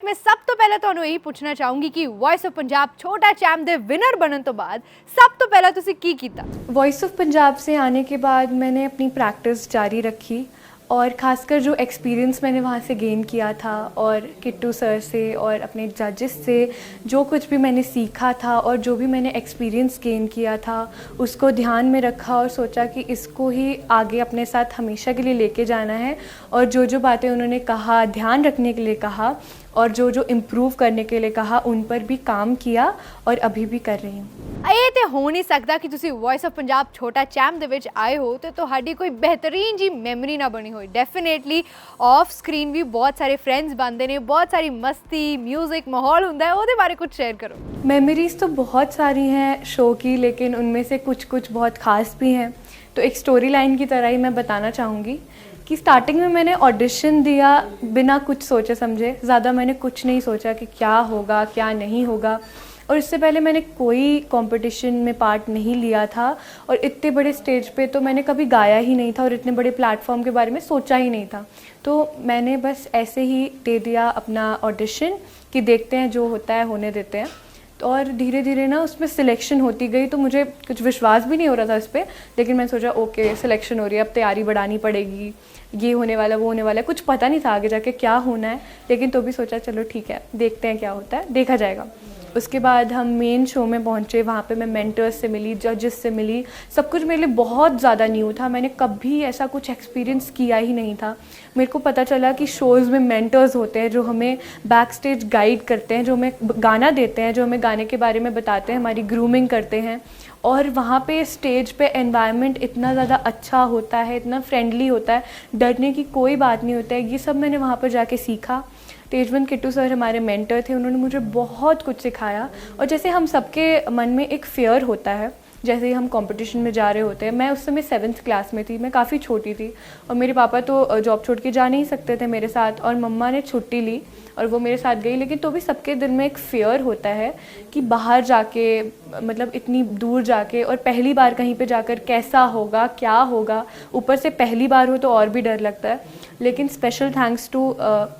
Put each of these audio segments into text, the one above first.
मैं सब तो पहले ਤੁਹਾਨੂੰ ਇਹੀ ਪੁੱਛਣਾ ਚਾਹੂੰਗੀ ਕਿ ਵੌਇਸ ਆਫ ਪੰਜਾਬ छोटा चैंप ਦੇ विनर बनने तो बाद सब तो पहले ਤੁਸੀਂ ਕੀ ਕੀਤਾ? वॉइस ऑफ पंजाब से आने के बाद मैंने अपनी प्रैक्टिस जारी रखी और ख़ासकर जो एक्सपीरियंस मैंने वहाँ से गेन किया था और किट्टू सर से और अपने जजेस से जो कुछ भी मैंने सीखा था और जो भी मैंने एक्सपीरियंस गेन किया था उसको ध्यान में रखा और सोचा कि इसको ही आगे अपने साथ हमेशा के लिए लेके जाना है। और जो जो बातें उन्होंने कहा, ध्यान रखने के लिए कहा और जो जो इम्प्रूव करने के लिए कहा, उन पर भी काम किया और अभी भी कर रही हूँ। ਇਹ ਤੇ ਹੋ ਨਹੀਂ ਸਕਦਾ ਕਿ ਤੁਸੀਂ ਵੌਇਸ ਆਫ ਪੰਜਾਬ ਛੋਟਾ ਚੈਂਪ ਦੇ ਵਿੱਚ ਆਏ ਹੋ ਤੇ ਤੁਹਾਡੀ ਕੋਈ ਬਿਹਤਰੀਨ ਜੀ ਮੈਮਰੀ ਨਾ ਬਣੀ ਹੋਈ। ਡੈਫੀਨੇਟਲੀ ਆਫ ਸਕਰੀਨ ਵੀ ਬਹੁਤ ਸਾਰੇ ਫਰੈਂड्स ਬਣਦੇ ਨੇ, ਬਹੁਤ ਸਾਰੀ ਮਸਤੀ, म्यूजिक, माहौल ਹੁੰਦਾ ਹੈ, ਉਹਦੇ ਬਾਰੇ ਕੁਝ शेयर करो। मेमोरीज़ तो बहुत सारी हैं शो की, लेकिन उनमें से कुछ कुछ बहुत ख़ास भी हैं। तो एक स्टोरी लाइन की तरह ही मैं बताना चाहूँगी कि स्टार्टिंग में मैंने ऑडिशन दिया बिना कुछ सोचे समझे, ज़्यादा मैंने कुछ नहीं सोचा कि क्या होगा क्या नहीं होगा। और इससे पहले मैंने कोई कंपटीशन में पार्ट नहीं लिया था और इतने बड़े स्टेज पे तो मैंने कभी गाया ही नहीं था और इतने बड़े प्लेटफॉर्म के बारे में सोचा ही नहीं था। तो मैंने बस ऐसे ही दे दिया अपना ऑडिशन कि देखते हैं जो होता है होने देते हैं। तो और धीरे धीरे ना उसमें सिलेक्शन होती गई, तो मुझे कुछ विश्वास भी नहीं हो रहा था उस पर, लेकिन मैंने सोचा ओके सिलेक्शन हो रही है, अब तैयारी बढ़ानी पड़ेगी, ये होने वाला वो होने वाला है। कुछ पता नहीं था आगे जाके क्या होना है, लेकिन तो भी सोचा चलो ठीक है देखते हैं क्या होता है, देखा जाएगा। उसके बाद हम मेन शो में पहुँचे, वहाँ पे मैं मेंटर्स से मिली, जजेस से मिली, सब कुछ मेरे लिए बहुत ज़्यादा न्यू था। मैंने कभी ऐसा कुछ एक्सपीरियंस किया ही नहीं था। मेरे को पता चला कि शोज़ में मेंटर्स होते हैं जो हमें बैक स्टेज गाइड करते हैं, जो हमें गाना देते हैं, जो हमें गाने के बारे में बताते हैं, हमारी ग्रूमिंग करते हैं। और वहाँ पे स्टेज पे एनवायरनमेंट इतना ज़्यादा अच्छा होता है, इतना फ्रेंडली होता है, डरने की कोई बात नहीं होता है। ये सब मैंने वहाँ पर जाके सीखा। तेजवंत किट्टू सर हमारे मेंटर थे, उन्होंने मुझे बहुत कुछ सिखाया। और जैसे हम सबके मन में एक फ़ियर होता है, जैसे ही हम कंपटीशन में जा रहे होते हैं, मैं उस समय 7th क्लास में थी, मैं काफ़ी छोटी थी और मेरे पापा तो जॉब छोड़ के जा नहीं सकते थे मेरे साथ, और मम्मा ने छुट्टी ली और वो मेरे साथ गई। लेकिन तो भी सबके दिल में एक फ़ियर होता है कि बाहर जाके, मतलब इतनी दूर जाके और पहली बार कहीं पे जाकर कैसा होगा क्या होगा, ऊपर से पहली बार हो तो और भी डर लगता है। लेकिन स्पेशल थैंक्स टू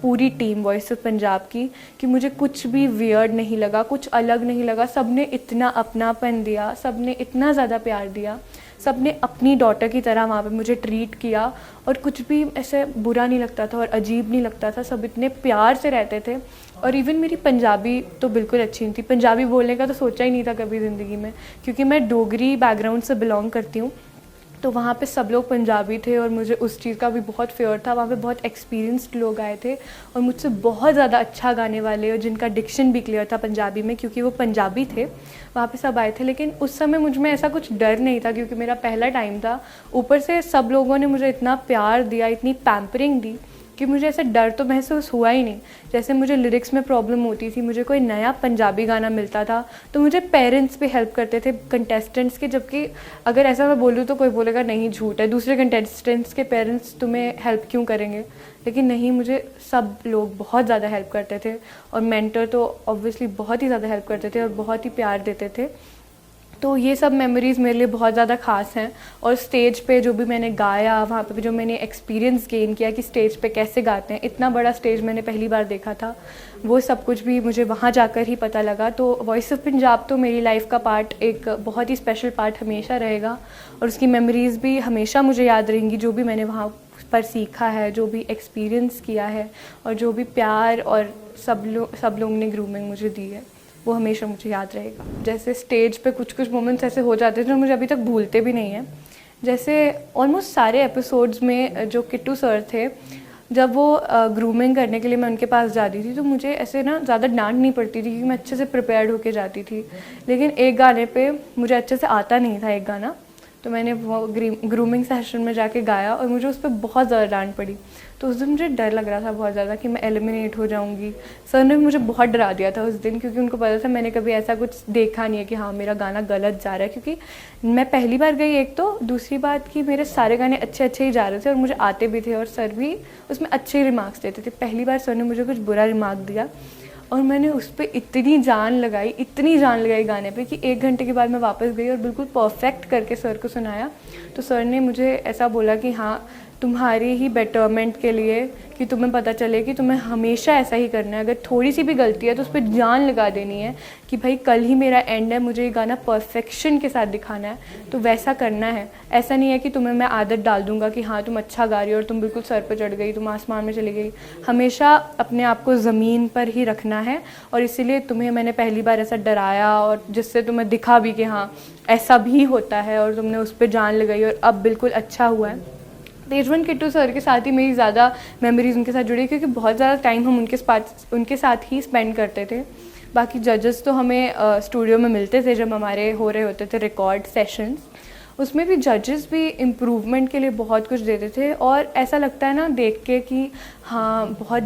पूरी टीम वॉइस ऑफ पंजाब की कि मुझे कुछ भी वियर्ड नहीं लगा, कुछ अलग नहीं लगा। सब ने इतना अपनापन दिया, सब ने इतना ज़्यादा प्यार दिया, सब ने अपनी डॉटर की तरह वहाँ पे मुझे ट्रीट किया और कुछ भी ऐसे बुरा नहीं लगता था और अजीब नहीं लगता था। सब इतने प्यार से रहते थे। और इवन मेरी पंजाबी तो बिल्कुल अच्छी नहीं थी, पंजाबी बोलने का तो सोचा ही नहीं था कभी ज़िंदगी में, क्योंकि मैं डोगरी बैकग्राउंड से बिलोंग करती हूँ। तो वहाँ पे सब लोग पंजाबी थे और मुझे उस चीज़ का भी बहुत फ़ियर था। वहाँ पे बहुत एक्सपीरियंस्ड लोग आए थे और मुझसे बहुत ज़्यादा अच्छा गाने वाले, और जिनका डिक्शन भी क्लियर था पंजाबी में, क्योंकि वो पंजाबी थे। वहाँ पे सब आए थे, लेकिन उस समय मुझ में ऐसा कुछ डर नहीं था क्योंकि मेरा पहला टाइम था। ऊपर से सब लोगों ने मुझे इतना प्यार दिया, इतनी पैम्परिंग दी कि मुझे ऐसा डर तो महसूस हुआ ही नहीं। जैसे मुझे लिरिक्स में प्रॉब्लम होती थी, मुझे कोई नया पंजाबी गाना मिलता था तो मुझे पेरेंट्स भी हेल्प करते थे कंटेस्टेंट्स के, जबकि अगर ऐसा मैं बोलूँ तो कोई बोलेगा नहीं झूठ है, दूसरे कंटेस्टेंट्स के पेरेंट्स तुम्हें हेल्प क्यों करेंगे। लेकिन नहीं, मुझे सब लोग बहुत ज़्यादा हेल्प करते थे और मेंटर तो ऑब्वियसली बहुत ही ज़्यादा हेल्प करते थे और बहुत ही प्यार देते थे। तो ये सब मेमोरीज़ मेरे लिए बहुत ज़्यादा ख़ास हैं। और स्टेज पे जो भी मैंने गाया, वहाँ पे जो मैंने एक्सपीरियंस गेन किया कि स्टेज पे कैसे गाते हैं, इतना बड़ा स्टेज मैंने पहली बार देखा था, वो सब कुछ भी मुझे वहाँ जाकर ही पता लगा। तो वॉइस ऑफ पंजाब तो मेरी लाइफ का पार्ट, एक बहुत ही स्पेशल पार्ट हमेशा रहेगा और उसकी मेमोरीज़ भी हमेशा मुझे याद रहेंगी। जो भी मैंने वहाँ पर सीखा है, जो भी एक्सपीरियंस किया है और जो भी प्यार और सब लोग ने ग्रूमिंग मुझे दी है, वो हमेशा मुझे याद रहेगा। जैसे स्टेज पे कुछ कुछ मोमेंट्स ऐसे हो जाते थे जो मुझे अभी तक भूलते भी नहीं हैं। जैसे ऑलमोस्ट सारे एपिसोड्स में जो किट्टू सर थे, जब वो ग्रूमिंग करने के लिए मैं उनके पास जाती थी तो मुझे ऐसे ना ज़्यादा डांट नहीं पड़ती थी क्योंकि मैं अच्छे से प्रिपेयर्ड होके जाती थी। लेकिन एक गाने पे मुझे अच्छे से आता नहीं था एक गाना, तो मैंने वो ग्रूमिंग सेशन में जाके गाया और मुझे उस पर बहुत ज़्यादा डांट पड़ी। तो उस दिन मुझे डर लग रहा था बहुत ज़्यादा कि मैं एलिमिनेट हो जाऊंगी। सर ने मुझे बहुत डरा दिया था उस दिन, क्योंकि उनको पता था मैंने कभी ऐसा कुछ देखा नहीं है कि हाँ मेरा गाना गलत जा रहा है। क्योंकि मैं पहली बार गई एक, तो दूसरी बात कि मेरे सारे गाने अच्छे अच्छे ही जा रहे थे और मुझे आते भी थे और सर भी उसमें अच्छे रिमार्क्स देते थे। पहली बार सर ने मुझे कुछ बुरा रिमार्क दिया और मैंने उस पर इतनी जान लगाई गाने पे कि 1 घंटे के बाद मैं वापस गई और बिल्कुल परफेक्ट करके सर को सुनाया। तो सर ने मुझे ऐसा बोला कि हाँ तुम्हारी ही बेटरमेंट के लिए, कि तुम्हें पता चले कि तुम्हें हमेशा ऐसा ही करना है। अगर थोड़ी सी भी गलती है तो उस पर जान लगा देनी है कि भाई कल ही मेरा एंड है, मुझे ये गाना परफेक्शन के साथ दिखाना है, तो वैसा करना है। ऐसा नहीं है कि तुम्हें मैं आदत डाल दूंगा कि हाँ तुम अच्छा गा रही हो और तुम बिल्कुल सर पर चढ़ गई, तुम आसमान में चली गई। हमेशा अपने आप को ज़मीन पर ही रखना है, और इसीलिए तुम्हें मैंने पहली बार ऐसा डराया और जिससे तुम्हें दिखा भी कि हाँ ऐसा भी होता है, और तुमने उस पर जान लगाई और अब बिल्कुल अच्छा हुआ है। तेजवन किट्टू सर के साथ ही मेरी ज़्यादा मेमोरीज़ उनके साथ जुड़ी, क्योंकि बहुत ज़्यादा टाइम हम उनके साथ ही स्पेंड करते थे। बाकी जजेस तो हमें स्टूडियो में मिलते थे जब हमारे हो रहे होते थे रिकॉर्ड सेशंस, उसमें भी जजेस भी इम्प्रूवमेंट के लिए बहुत कुछ देते थे। और ऐसा लगता है ना देख के कि हाँ बहुत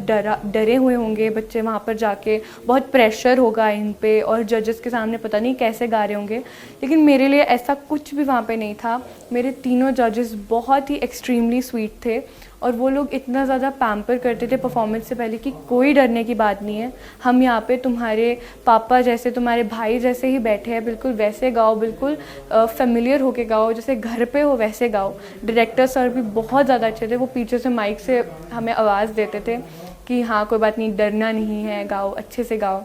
डरे हुए होंगे बच्चे वहाँ पर जाके, बहुत प्रेशर होगा इन पे, और जजेस के सामने पता नहीं कैसे गा रहे होंगे। लेकिन मेरे लिए ऐसा कुछ भी वहाँ पे नहीं था। मेरे तीनों जजेस बहुत ही एक्सट्रीमली स्वीट थे, और वो लोग इतना ज़्यादा पैम्पर करते थे परफॉर्मेंस से पहले कि कोई डरने की बात नहीं है, हम यहाँ पे तुम्हारे पापा जैसे, तुम्हारे भाई जैसे ही बैठे हैं, बिल्कुल वैसे गाओ, बिल्कुल फेमिलियर होके गाओ, जैसे घर पे हो वैसे गाओ। डायरेक्टर सर भी बहुत ज़्यादा अच्छे थे, वो पीछे से माइक से हमें आवाज़ देते थे कि हाँ कोई बात नहीं, डरना नहीं है, गाओ अच्छे से गाओ।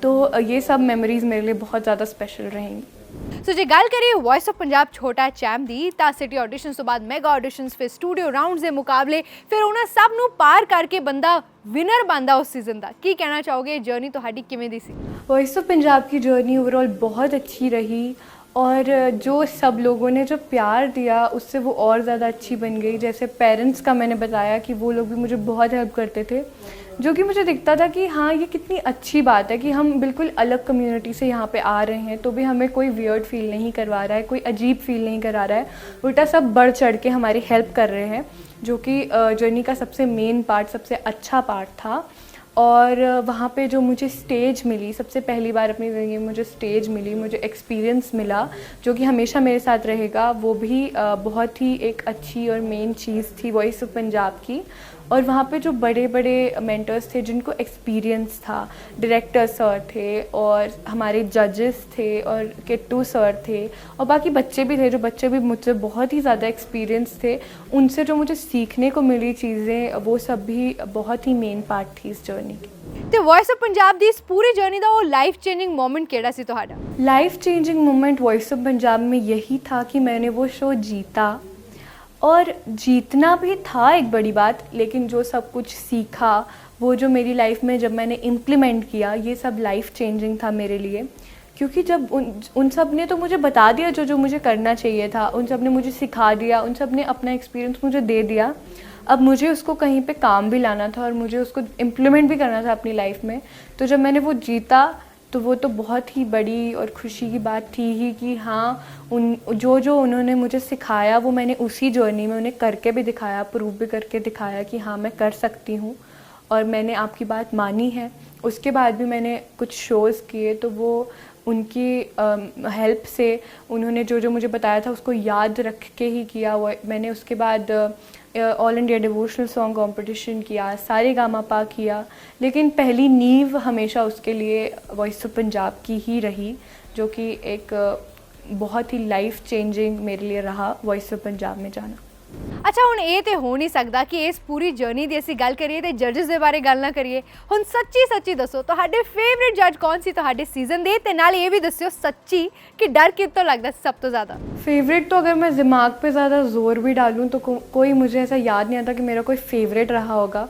तो ये सब मेमोरीज़ मेरे लिए बहुत ज़्यादा स्पेशल रहेंगी। ਸੋ ਜੇ ਗੱਲ ਕਰੀਏ ਵੌਇਸ ਆਫ ਪੰਜਾਬ ਛੋਟਾ ਚੈਂਪ ਦੀ, ਤਾਂ ਸਿਟੀ ਆਡੀਸ਼ਨਸ ਤੋਂ ਬਾਅਦ ਮੈਗਾ ਆਡੀਸ਼ਨਸ, ਫਿਰ ਸਟੂਡੀਓ ਰਾਊਂਡਸ ਦੇ ਮੁਕਾਬਲੇ, ਫਿਰ ਉਹਨਾਂ ਸਭ ਨੂੰ ਪਾਰ ਕਰਕੇ ਬੰਦਾ ਵਿਨਰ ਬਣਦਾ ਉਸ ਸੀਜ਼ਨ ਦਾ। ਕੀ ਕਹਿਣਾ ਚਾਹੋਗੇ, ਜਰਨੀ ਤੁਹਾਡੀ ਕਿਵੇਂ ਦੀ ਸੀ? वॉइस ऑफ पंजाब की जर्नी ओवरऑल बहुत अच्छी रही, और जो सब लोगों ने जो प्यार दिया उससे वो और ज़्यादा अच्छी बन गई। जैसे पेरेंट्स का मैंने बताया कि वो लोग भी मुझे बहुत हेल्प करते थे, जो कि मुझे दिखता था कि हाँ ये कितनी अच्छी बात है कि हम बिल्कुल अलग कम्युनिटी से यहाँ पे आ रहे हैं, तो भी हमें कोई वियर्ड फील नहीं करवा रहा है, कोई अजीब फील नहीं करा रहा है। उल्टा सब बढ़ चढ़ के हमारी हेल्प कर रहे हैं, जो कि जर्नी का सबसे मेन पार्ट, सबसे अच्छा पार्ट था। और वहाँ पे जो मुझे स्टेज मिली, सबसे पहली बार अपनी ज़िंदगी में मुझे स्टेज मिली, मुझे एक्सपीरियंस मिला जो कि हमेशा मेरे साथ रहेगा, वो भी बहुत ही एक अच्छी और मेन चीज़ थी वॉइस ऑफ पंजाब की। और वहाँ पे जो बड़े बड़े मेंटर्स थे जिनको एक्सपीरियंस था, डायरेक्टर सर थे और हमारे जजेस थे और किट्टू सर थे, और बाकी बच्चे भी थे जो बच्चे भी मुझसे बहुत ही ज़्यादा एक्सपीरियंस थे, उनसे जो मुझे सीखने को मिली चीज़ें, वो सब भी बहुत ही मेन पार्ट थी इस जर्नी की। ਤੇ ਵੌਇਸ ਆਫ ਪੰਜਾਬ ਦੀ ਇਸ ਪੂਰੀ ਜਰਨੀ ਦਾ ਉਹ ਲਾਈਫ ਚੇਂਜਿੰਗ ਮੋਮੈਂਟ ਕਿਹੜਾ ਸੀ ਤੁਹਾਡਾ? Life changing moment voice of Punjab में यही था कि मैंने वो शो जीता, और जीतना भी था एक बड़ी बात, लेकिन जो सब कुछ सीखा वो जो मेरी लाइफ में जब मैंने इम्प्लीमेंट किया, ये सब लाइफ चेंजिंग था मेरे लिए। क्योंकि जब उन सब ने तो मुझे बता दिया जो जो मुझे करना चाहिए था, उन सब ने मुझे सिखा दिया, उन सब ने अपना एक्सपीरियंस मुझे दे दिया। अब मुझे उसको कहीं पे काम भी लाना था और मुझे उसको इम्प्लीमेंट भी करना था अपनी लाइफ में। तो जब मैंने वो जीता तो वो तो बहुत ही बड़ी और खुशी की बात थी ही कि हाँ जो जो उन्होंने मुझे सिखाया वो मैंने उसी जर्नी में उन्हें करके भी दिखाया, प्रूव भी करके दिखाया कि हाँ मैं कर सकती हूँ, और मैंने आपकी बात मानी है। उसके बाद भी मैंने कुछ शोज़ किए, तो वो उनकी हेल्प से उन्होंने जो जो मुझे बताया था उसको याद रख के ही किया। वो मैंने उसके बाद all India devotional song competition किया, सारेगामापा किया, लेकिन पहली नींव हमेशा उसके लिए वॉइस ऑफ पंजाब की ही रही, जो कि एक बहुत ही लाइफ चेंजिंग मेरे लिए रहा वॉइस ऑफ पंजाब में जाना। ਅੱਛਾ, ਹੁਣ ਇਹ ਤੇ ਹੋ ਨਹੀਂ ਸਕਦਾ ਕਿ ਇਸ ਪੂਰੀ ਜਰਨੀ ਦੀ ਅਸੀਂ ਗੱਲ ਕਰੀਏ ਤੇ ਜੱਜਸ ਦੇ ਬਾਰੇ ਗੱਲ ਨਾ ਕਰੀਏ। ਹੁਣ ਸੱਚੀ ਸੱਚੀ ਦੱਸੋ ਤੁਹਾਡੇ ਫੇਵਰਿਟ ਜੱਜ ਕੌਣ ਸੀ ਤੁਹਾਡੇ ਸੀਜ਼ਨ ਦੇ, ਤੇ ਨਾਲ ਇਹ ਵੀ ਦੱਸਿਓ ਸੱਚੀ कि डर कितना लगता है सब तो ज़्यादा? फेवरेट तो अगर मैं दिमाग पे ज़्यादा ज़ोर भी डालूँ तो कोई मुझे ऐसा याद नहीं आता कि मेरा कोई फेवरेट रहा होगा।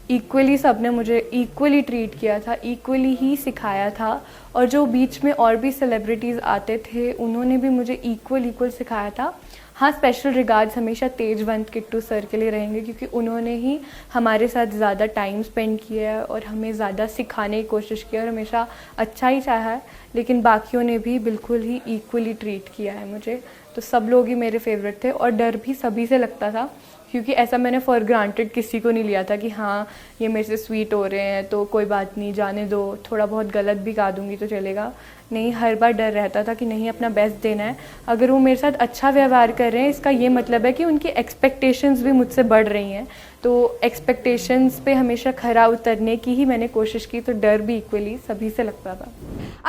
इक्वली सब ने मुझे इक्वली ट्रीट किया था, इक्वली ही सिखाया था, और जो बीच में और भी सेलिब्रिटीज़ आते थे उन्होंने भी मुझे इक्वल सिखाया था। हाँ, स्पेशल रिगार्ड्स हमेशा तेजवंत किट्टू सर के लिए रहेंगे, क्योंकि उन्होंने ही हमारे साथ ज़्यादा टाइम स्पेंड किया है और हमें ज़्यादा सिखाने की कोशिश की और हमेशा अच्छा ही चाहा है। लेकिन बाकियों ने भी बिल्कुल ही इक्वली ट्रीट किया है मुझे, तो सब लोग ही मेरे फेवरेट थे। और डर भी सभी से लगता था, क्योंकि ऐसा मैंने फॉर ग्रांटेड किसी को नहीं लिया था कि हाँ ये मेरे से स्वीट हो रहे हैं तो कोई बात नहीं, जाने दो, थोड़ा बहुत गलत भी गा दूँगी तो चलेगा। नहीं, हर बार डर रहता था कि नहीं, अपना बेस्ट देना है। अगर वो मेरे साथ अच्छा व्यवहार कर रहे हैं इसका ये मतलब है कि उनकी एक्सपेक्टेशंस भी मुझसे बढ़ रही हैं, तो एक्सपेक्टेशंस पे हमेशा खरा उतरने की ही मैंने कोशिश की, तो डर भी इक्वली सभी से लगता था।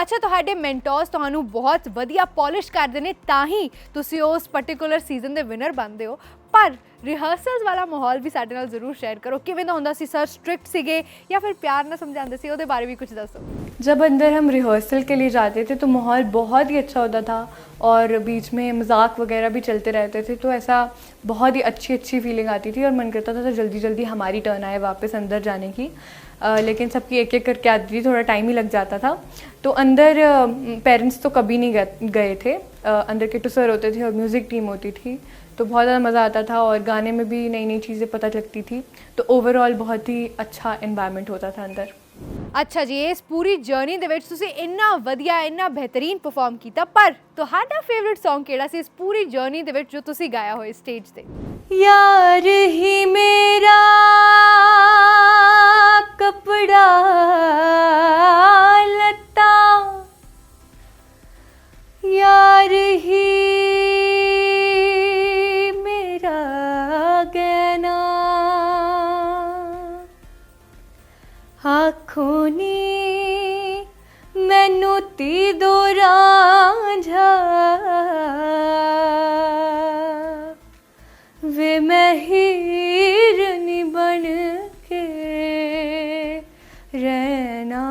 ਅੱਛਾ, ਤੁਹਾਡੇ ਮੈਂਟੋਰਸ ਤੁਹਾਨੂੰ ਬਹੁਤ ਵਧੀਆ ਪੋਲਿਸ਼ ਕਰਦੇ ਨੇ ਤਾਂ ਹੀ ਤੁਸੀਂ ਉਸ ਪਾਰਟਿਕੂਲਰ ਸੀਜ਼ਨ ਦੇ ਵਿਨਰ ਬਣਦੇ ਹੋ, ਪਰ ਰਿਹਰਸਲਸ ਵਾਲਾ ਮਾਹੌਲ ਵੀ ਸਾਡੇ ਨਾਲ ਜ਼ਰੂਰ ਸ਼ੇਅਰ ਕਰੋ। ਕਿਵੇਂ ਦਾ ਹੁੰਦਾ ਸੀ? ਸਰ ਸਟ੍ਰਿਕਟ ਸੀਗੇ ਜਾਂ ਫਿਰ ਪਿਆਰ ਨਾਲ ਸਮਝਾਉਂਦੇ ਸੀ? ਉਹਦੇ ਬਾਰੇ ਵੀ कुछ ਦੱਸੋ। जब अंदर हम रिहर्सल के लिए जाते थे तो माहौल बहुत ही अच्छा होता था और बीच में मजाक वगैरह भी चलते रहते थे, तो ऐसा बहुत ही अच्छी फीलिंग आती थी और मन करता था तो जल्दी जल्दी हमारी टर्न आए वापस अंदर जाने की। लेकिन सबकी एक एक करके आती थी, थोड़ा टाइम ही लग जाता था। तो अंदर पेरेंट्स तो कभी नहीं गए थे। अंदर किट्टू सर होते थे और म्यूज़िक टीम होती थी, तो बहुत ज़्यादा मज़ा आता था और गाने में भी नई नई चीज़ें पता लगती थी। तो ओवरऑल बहुत ही अच्छा इन्वायरमेंट होता था अंदर। ਅੱਛਾ ਜੀ, ਇਸ ਪੂਰੀ ਜਰਨੀ ਦੇ ਵਿੱਚ ਤੁਸੀਂ ਇੰਨਾ ਵਧੀਆ ਇੰਨਾ ਬਿਹਤਰੀਨ ਪਰਫਾਰਮ ਕੀਤਾ, ਪਰ ਤੁਹਾਡਾ ਫੇਵਰਿਟ Song ਕਿਹੜਾ ਸੀ ਇਸ ਪੂਰੀ ਜਰਨੀ ਦੇ ਵਿੱਚ ਜੋ ਤੁਸੀਂ ਗਾਇਆ ਹੋਏ ਸਟੇਜ ਤੇ? यार ही मेरा कपड़ा लता, यार ही मेरा गहना, आँखों ने मैनू ती दो रांझा, वे मैं हिरनी बन के रहना,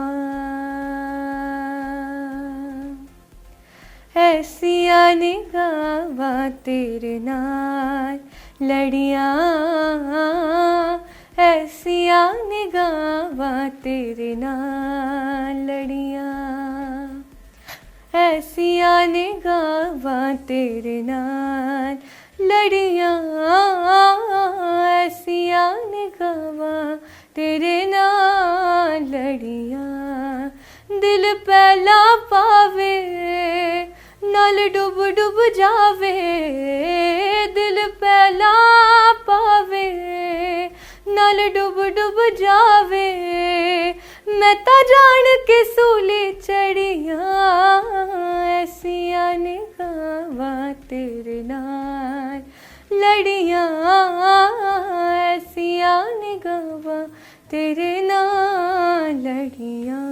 ऐसियां निगाहां तेरे नाल लड़ियां, ऐसियां निगाहां तेरे नाल लड़ियां, ऐसियां निगाहां तेरे नाल लड़ियां, ऐसियां निगाहां तेरे नाल लड़ियां, दिल पहला पावे नाल डुब डुब जावे, दिल पहला पावे नाल डुब डुब जावे, मैं ता जान के सूली चढ़िया, ऐसियां निगाहां तेरे नाल लड़ियां, ऐसियां निगाहां तेरे नाल लड़ियां,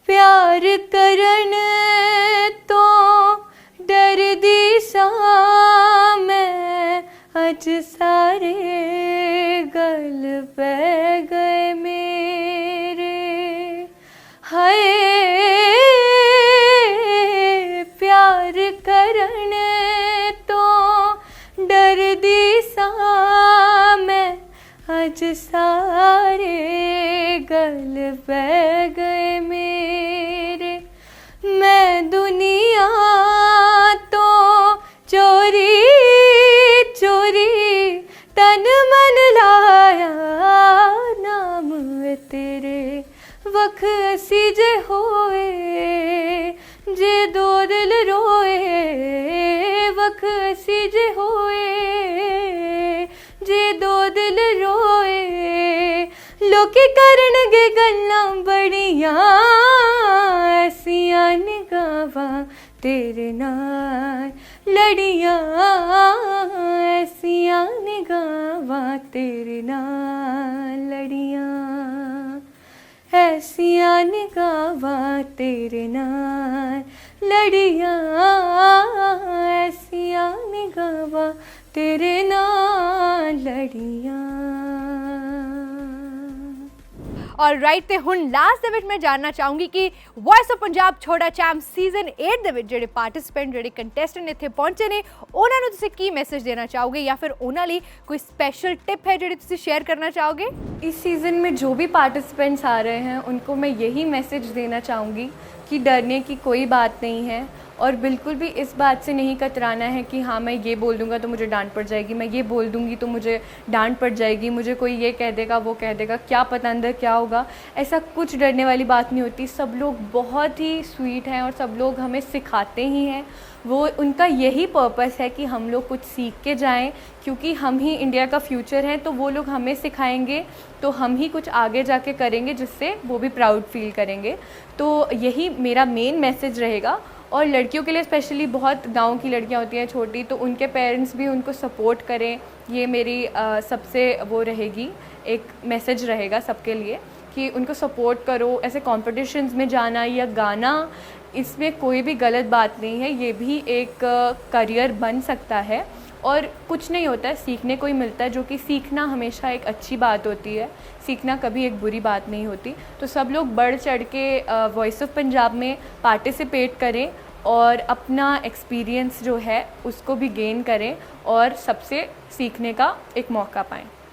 प्यार करन तो डरदी सा मैं, अज सारे गल पै गए मेरे, हाय प्यार करन तो डरदी सा मैं, अज सारे गल पै गए मेरे, मैं दुनिया तो चोरी चोरी तन मन लाया, नाम है तेरे वख असी जे होए, जे दो दिल रोए, वख असी जे होए, जे दो दिल रोए, लोकी करनगे गल्लां बड़ियां, ऐसियां निगाहां तेरे नाल लड़ियां, ऐसियां निगाहां तेरे नाल लड़ियां, ऐसियां निगाहां तेरे नाल लड़ियां, ऐसियां निगाहां तेरे नाल लड़ियां। ਔਰ ਰਾਈਟ, ਤੇ ਹੁਣ ਲਾਸਟ ਦੇ ਵਿੱਚ ਮੈਂ ਜਾਣਨਾ ਚਾਹੂੰਗੀ ਕਿ ਵੌਇਸ ਆਫ ਪੰਜਾਬ ਛੋਟਾ ਚੈਂਪ ਸੀਜ਼ਨ 8 ਦੇ ਵਿੱਚ ਜਿਹੜੇ ਪਾਰਟਿਸਿਪੈਂਟ ਜਿਹੜੇ ਕੰਟੈਸਟੈਂਟ ਇੱਥੇ ਪਹੁੰਚੇ ਨੇ, ਉਹਨਾਂ ਨੂੰ ਤੁਸੀਂ ਕੀ ਮੈਸੇਜ ਦੇਣਾ ਚਾਹੋਗੇ ਜਾਂ ਫਿਰ ਉਹਨਾਂ ਲਈ ਕੋਈ स्पेशल टिप है ਜਿਹੜੀ ਤੁਸੀਂ शेयर करना चाहोगे? इस सीज़न में जो भी पार्टिसिपेंट्स आ रहे हैं उनको मैं यही मैसेज देना चाहूँगी कि डरने की कोई बात नहीं है और बिल्कुल भी इस बात से नहीं कतराना है कि हाँ मैं ये बोल दूँगा तो मुझे डांट पड़ जाएगी, मैं ये बोल दूँगी तो मुझे डांट पड़ जाएगी, मुझे कोई ये कह देगा वो कह देगा, क्या पता अंदर क्या होगा। ऐसा कुछ डरने वाली बात नहीं होती। सब लोग बहुत ही स्वीट हैं और सब लोग हमें सिखाते ही हैं। वो उनका यही पर्पस है कि हम लोग कुछ सीख के जाएं, क्योंकि हम ही इंडिया का फ्यूचर हैं। तो वो लोग हमें सिखाएंगे तो हम ही कुछ आगे जाके करेंगे जिससे वो भी प्राउड फील करेंगे। तो यही मेरा मेन मैसेज रहेगा। और लड़कियों के लिए स्पेशली, बहुत गांव की लड़कियां होती हैं छोटी, तो उनके पेरेंट्स भी उनको सपोर्ट करें। ये मेरी सबसे वो रहेगी, एक मैसेज रहेगा सबके लिए कि उनको सपोर्ट करो। ऐसे कॉम्पिटिशन्स में जाना या गाना इसमें कोई भी गलत बात नहीं है, ये भी एक करियर बन सकता है और कुछ नहीं होता है, सीखने को ही मिलता है, जो कि सीखना हमेशा एक अच्छी बात होती है, सीखना कभी एक बुरी बात नहीं होती। तो सब लोग बढ़ चढ़ के वॉइस ऑफ पंजाब में पार्टिसिपेट करें और अपना एक्सपीरियंस जो है उसको भी गेन करें और सबसे सीखने का एक मौका पाएँ।